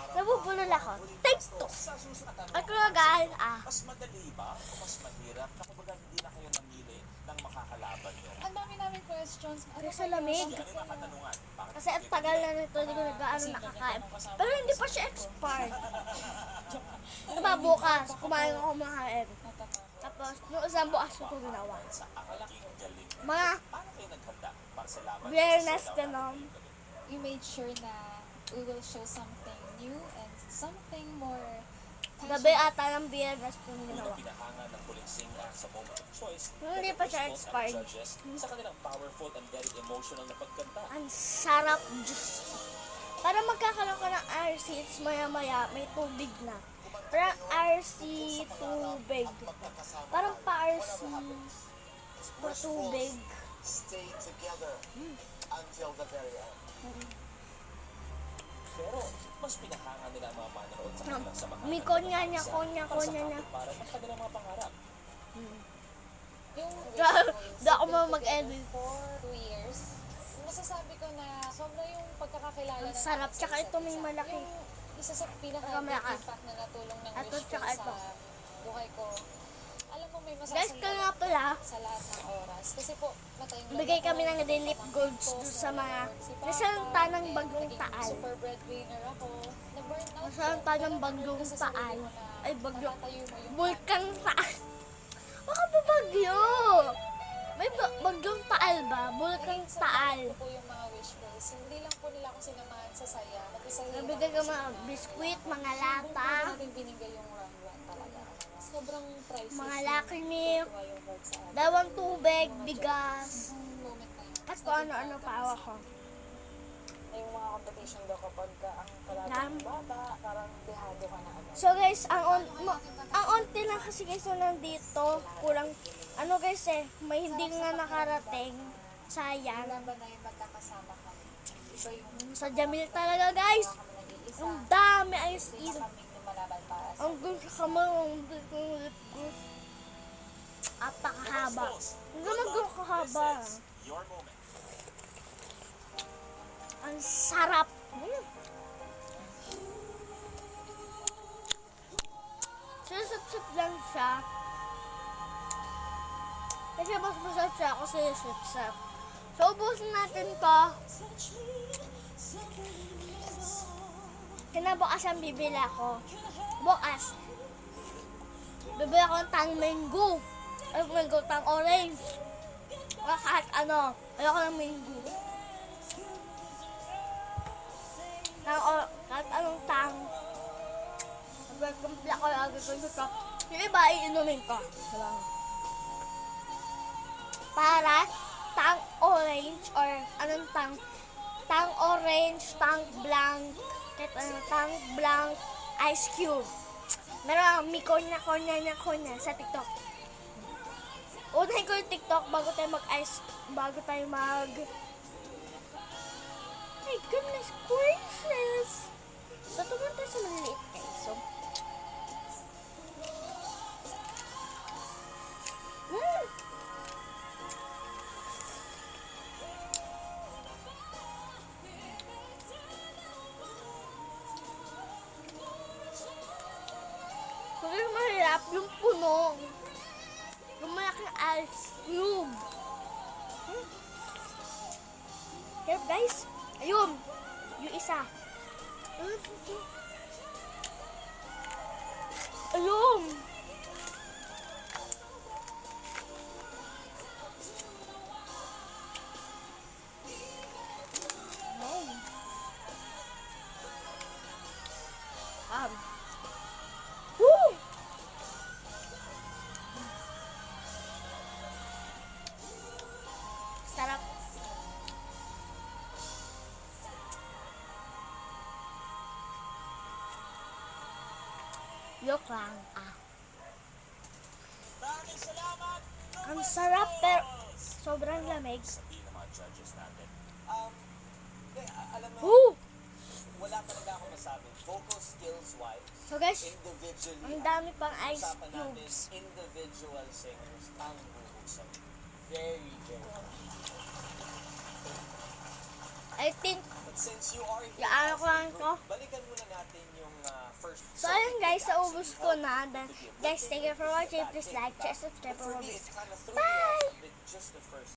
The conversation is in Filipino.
Nabubulol ako. Take 2. At kulagaan, Mas madali ba o mas mahirap na kumbaga hindi na kayo namili ng makakalaban nyo? Ang dami namin questions. Kasi sa lamig. Ano yung mga katanungan? Bakit Kasi ang tagal na nito, hindi ko nag-ano nakakain. Pero hindi pa siya expired. Diba bukas, kumain ako makain. Tapos, nung isang bukas ko ito ginawa. sa aking galing? Mga Paano kayo naghanda para sa laban? biyernes ganon. We made sure na we will show something new and something more Gabi ata ng biyernes ko Unang ginawa. pinahanga ng huling singer sa moment of choice. Hindi pa siya Nag-respond ang expired. judges sa kanilang powerful and very emotional na pagkanta. Ang sarap, Diyos. Para magkakaroon ka ng RC, it's maya-maya, may tubig na. Parang RC tubig. Parang pa-RC pa tubig. Stay together until the very end. Pero mas pinahanga nila ang mga manonood sa kanilang samahan. May konya niya, konya niya. Para sa kanilang mga pangarap. yung Hindi ako mag-edit. for 2 years. Masasabi ko na sobra yung pagkakakilala Ang sarap, namin sa tsaka isa't ito may isa. malaki. Yung isa sa Kamera ka. pinaka-impact na natulong ng Ito, wish ko tsaka sa ito. buhay ko. Alam mo may Guys, masasaya kaya nga pala, sa lahat ng oras. Kasi po, matayong bigay kami ng relief goods doon sa mga nasalanta ng bagong taal. Super breadwinner ako. Na-burn out. Nasalanta ng bagong taal. Ay, bagyo. Tayo mo yung Bulkan taal. Baka ba bagyo? May bagyong taal ba? Bulkan taal. Ito po yung mga wish goals. Hindi lang po nila ako sinamahan sa saya. Nag-isaya Nabigay ka mga biskwit, mga lata, natin binigay yung run talaga. Sobrang priceless. mga lucky milk, Tuwa yung heart sa atin. dawang tubig, bigas, Yung moment na yun. at kung ano-ano pa awa ko. Yung mga competition daw kapag ang Lam. bata, parang dehado ka na ano. So guys, ang onti na kasi guys so nandito, kulang, ano guys may hindi nga nakarating, sayang. Laban na yung magkakasama kami. So yung Sa Jamil talaga guys, nag-iisa, ang dami ayos in. kami lumalaban para sa Ang gusto ka mo, ang gusto ng lip gloss. Apakahaba. Ang gusto kahaba. Your moment. Ang sarap. Sisip-sip lang siya. Kasi mas masarap siya kasi sisip-sip. So, ubusin natin to. Kinabukasan bibili ako. Bukas. Bibili ako ng tang mango. Ay, mango, tang orange. O kahit ano. Ayoko ng mango. Kahit anong tang. Nagkampla ko lagi ko ito. Yung iba, iinumin ko. Diba? Para tang orange or anong tang. Tang orange, tang blanc, kahit ano, tang blanc, ice cube. Meron may konya sa TikTok. Unahin ko yung TikTok bago tayo mag my goodness gracious! So, tumunta tayo sa maliliit guys. So, Kaya mahirap yung puno. Yung malaking ice cube. Here guys. Ayun. Yung isa. Ayun. Woo! Sarap. Joke lang. Maraming salamat! Ang sarap pero sobrang lamig. Sabihin ng mga judges natin. Alam mo, Woo! wala talaga ako masabi. Vocal skills-wise, So guys, individually, ang dami pang ice usapan natin, cubes. individual singers ang buhusan. Very, very. I think Since you are Yung ano ko lang to. balikan muna natin yung first. So, ayun guys, naubos ko na. Guys, thank you for watching. Please like, share, subscribe for more videos. Bye! Just the first